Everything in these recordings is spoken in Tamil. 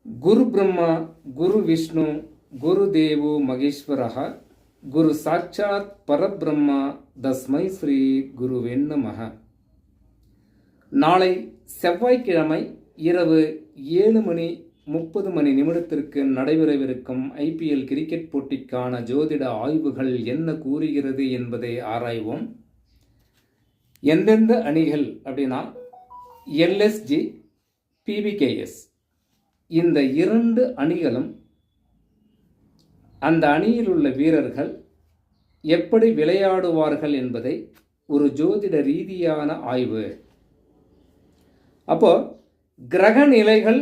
குரு பிரம்மா குரு விஷ்ணு குரு தேவோ மகேஸ்வரः குரு சாட்சாத் பரபிரம்மா தஸ்மை ஸ்ரீ குருவே நமः. நாளை செவ்வாய்க்கிழமை இரவு 7:30 நடைபெறவிருக்கும் IPL கிரிக்கெட் போட்டிக்கான ஜோதிட ஆய்வுகள் என்ன கூறுகிறது என்பதை ஆராய்வோம். எந்தெந்த அணிகள் அப்படின்னா LSG, PBKS இந்த இரண்டு அணிகளும் அந்த அணியில் உள்ள வீரர்கள் எப்படி விளையாடுவார்கள் என்பதை ஒரு ஜோதிட ரீதியான ஆய்வு. அப்போ கிரக நிலைகள்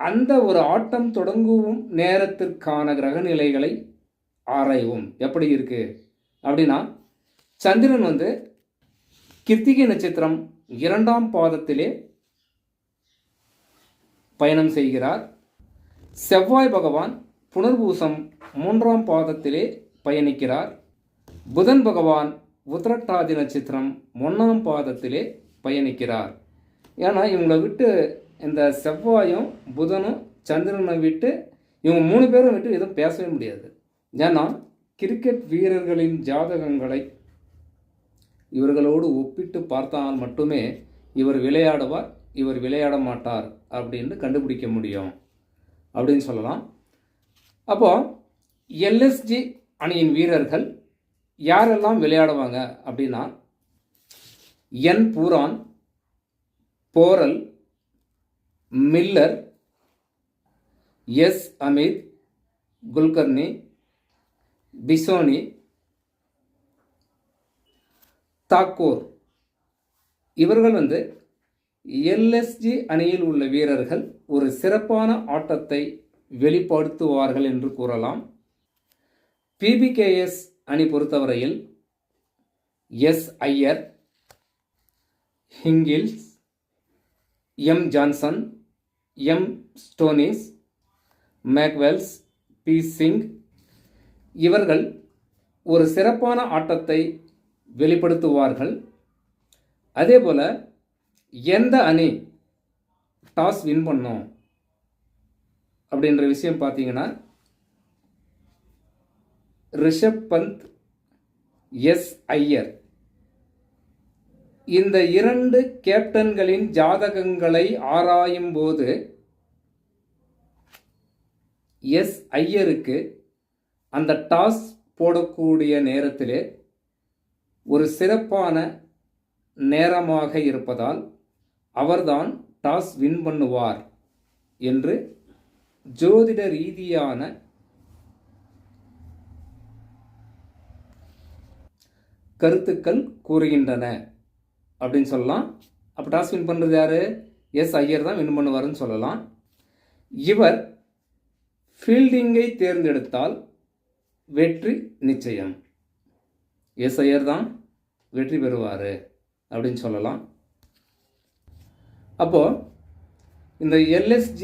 அந்த ஒரு ஆட்டம் தொடங்கும் நேரத்திற்கான கிரக நிலைகளை ஆராய்வோம். எப்படி இருக்கு அப்படின்னா, சந்திரன் கிருத்திகை நட்சத்திரம் 2ஆம் பாதத்திலே பயணம் செய்கிறார். செவ்வாய் பகவான் புனர்பூசம் 3ஆம் பாதத்திலே பயணிக்கிறார். புதன் பகவான் உத்திரட்டாதி நட்சத்திரம் 1ஆம் பாதத்திலே பயணிக்கிறார். ஏன்னா இவங்களை விட்டு இந்த செவ்வாயும் புதனும் சந்திரனை விட்டு இவங்க 3 பேரும் விட்டு எதுவும் பேசவே முடியாது. ஏன்னா கிரிக்கெட் வீரர்களின் ஜாதகங்களை இவர்களோடு ஒப்பிட்டு பார்த்தால் மட்டுமே இவர் விளையாடுவார், இவர் விளையாட மாட்டார் அப்படின்னு கண்டுபிடிக்க முடியும் அப்படின்னு சொல்லலாம். அப்போ LSG அணியின் வீரர்கள் யாரெல்லாம் விளையாடுவாங்க அப்படின்னா, N Pooran, Porel, Miller, S Amit, Kulkarni, Bishnoi, Thakur இவர்கள் LSG அணியில் உள்ள வீரர்கள் ஒரு சிறப்பான ஆட்டத்தை வெளிப்படுத்துவார்கள் என்று கூறலாம். PBKS அணி பொறுத்தவரையில் S Iyer, Inglis, M Johnson, M Stoinis, Maxwell, P Singh இவர்கள் ஒரு சிறப்பான ஆட்டத்தை வெளிப்படுத்துவார்கள். அதே போல் எந்த அணி டாஸ் வின் பண்ணும் அப்படின்ற விஷயம் பார்த்தீங்கன்னா, ரிஷப் பந்த், எஸ் ஐயர் இந்த 2 கேப்டன்களின் ஜாதகங்களை ஆராயும் போது எஸ் ஐயருக்கு அந்த டாஸ் போடக்கூடிய நேரத்திலே ஒரு சிறப்பான நேரமாக இருப்பதால் அவர்தான் டாஸ் வின் பண்ணுவார் என்று ஜோதிட ரீதியான கருத்துக்கள் கூறுகின்றன அப்படின்னு சொல்லலாம். அப்போ டாஸ் வின் பண்ணுறது யாரு? எஸ் ஐயர் தான் வின் பண்ணுவார்னு சொல்லலாம். இவர் ஃபீல்டிங்கை தேர்ந்தெடுத்தால் வெற்றி நிச்சயம். எஸ் ஐயர் தான் வெற்றி பெறுவார் அப்படின்னு சொல்லலாம். அப்போது இந்த LSG,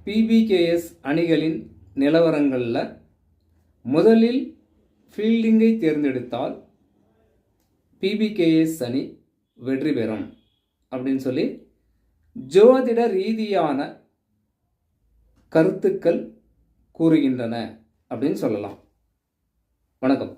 PBKS அணிகளின் நிலவரங்களில் முதலில் ஃபீல்டிங்கை தேர்ந்தெடுத்தால் PBKS அணி வெற்றி பெறும் அப்படின்னு சொல்லி ஜோதிட ரீதியான கருத்துக்கள் கூறுகின்றன அப்படின்னு சொல்லலாம். வணக்கம்.